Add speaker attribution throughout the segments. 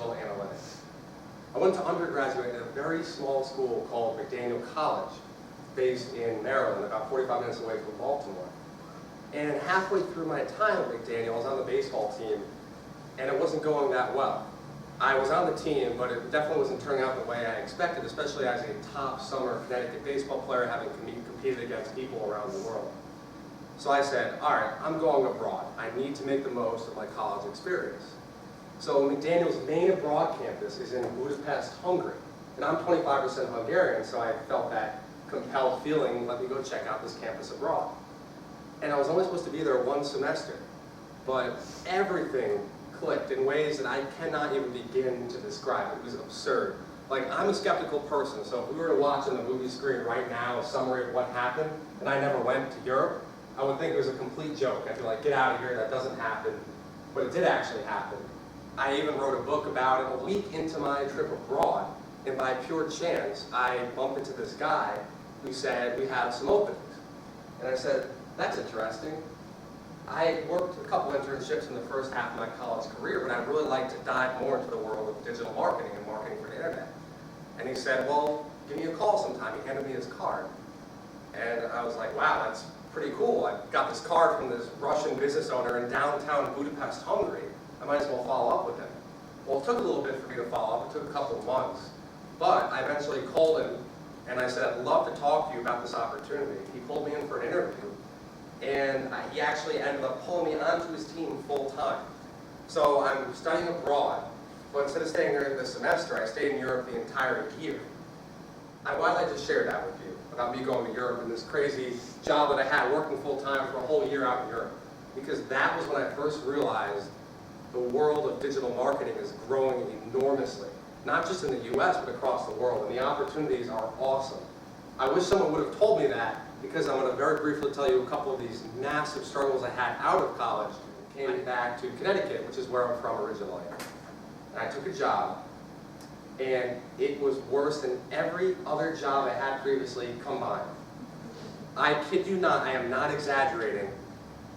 Speaker 1: digital analytics. I went to undergraduate at a very small school called Providence College, based in Maryland, about 45 minutes away from Baltimore. And halfway through my time at McDaniel, I was on the baseball team, and it wasn't going that well. I was on the team, but it definitely wasn't turning out the way I expected, especially as a top summer Connecticut baseball player, having competed against people around the world. So I said, all right, I'm going abroad. I need to make the most of my college experience. So McDaniel's main abroad campus is in Budapest, Hungary. And I'm 25% Hungarian, so I felt that compelled feeling, let me go check out this campus abroad. And I was only supposed to be there one semester, but everything clicked in ways that I cannot even begin to describe. It was absurd. Like, I'm a skeptical person, so if we were to watch on the movie screen right now a summary of what happened, and I never went to Europe, I would think it was a complete joke. I'd be like, get out of here, that doesn't happen. But it did actually happen. I even wrote a book about it a week into my trip abroad, and by pure chance, I bumped into this guy who said, we have some openings. And I said, that's interesting. I worked a couple internships in the first half of my college career, but I'd really like to dive more into the world of digital marketing and marketing for the internet. And he said, well, give me a call sometime. He handed me his card. And I was like, wow, that's pretty cool. I got this card from this Russian business owner in downtown Budapest, Hungary. I might as well follow up with him. Well, it took a little bit for me to follow up. It took a couple of months. But I eventually called him, and I said, I'd love to talk to you about this opportunity. He pulled me in for an interview, and he actually ended up pulling me onto his team full time. So I'm studying abroad, but instead of staying there this semester, I stayed in Europe the entire year. Why did I just share that with you, about me going to Europe and this crazy job that I had working full time for a whole year out in Europe? Because that was when I first realized the world of digital marketing is growing enormously. Not just in the US, but across the world, and the opportunities are awesome. I wish someone would have told me that, because I'm going to very briefly tell you a couple of these massive struggles I had out of college. Came back to Connecticut, which is where I'm from originally. And I took a job, and it was worse than every other job I had previously combined. I kid you not, I am not exaggerating.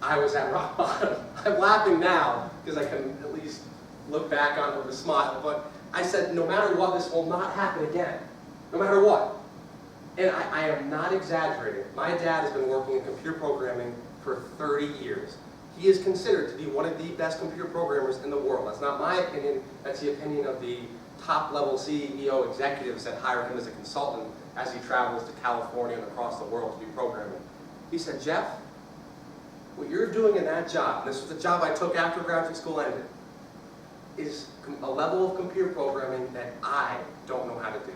Speaker 1: I was at rock bottom. I'm laughing now, because I can at least look back on it with a smile, but I said, no matter what, this will not happen again. No matter what. And I am not exaggerating. My dad has been working in computer programming for 30 years. He is considered to be one of the best computer programmers in the world. That's not my opinion, that's the opinion of the top-level CEO executives that hire him as a consultant as he travels to California and across the world to do programming. He said, Jeff, what you're doing in that job, and this was the job I took after graduate school ended, is a level of computer programming that I don't know how to do.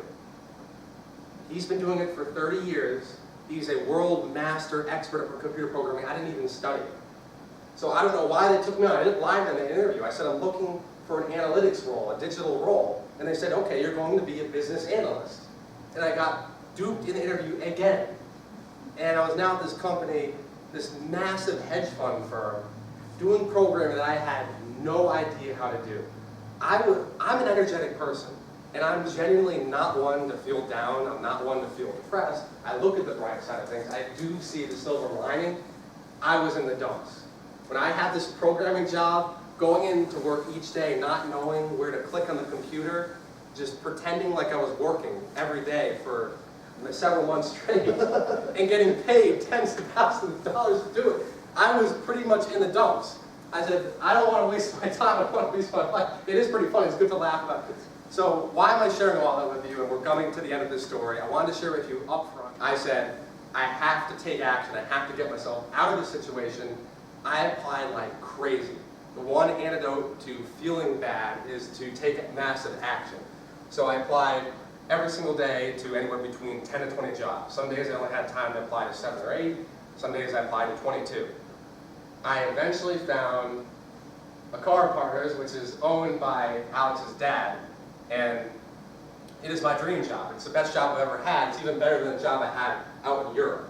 Speaker 1: He's been doing it for 30 years. He's a world master expert at computer programming. I didn't even study it. So I don't know why they took me on. I didn't lie in the interview. I said, I'm looking for an analytics role, a digital role. And they said, okay, you're going to be a business analyst. And I got duped in the interview again. And I was now at this company, this massive hedge fund firm, doing programming that I had no idea how to do. I'm an energetic person, and I'm genuinely not one to feel down. I'm not one to feel depressed. I look at the bright side of things. I do see the silver lining. I was in the dumps. When I had this programming job, going into work each day, not knowing where to click on the computer, just pretending like I was working every day for several months straight, and getting paid tens of thousands of dollars to do it, I was pretty much in the dumps. I said, I don't want to waste my time, I don't want to waste my life. It is pretty funny, it's good to laugh about it. So why am I sharing all that with you, and we're coming to the end of this story? I wanted to share with you up front. I said, I have to take action, I have to get myself out of this situation. I applied like crazy. The one antidote to feeling bad is to take massive action. So I applied every single day to anywhere between 10 to 20 jobs. Some days I only had time to apply to 7 or 8. Some days I applied to 22. I eventually found a Car Partners, which is owned by Alex's dad, and it is my dream job. It's the best job I've ever had. It's even better than the job I had out in Europe.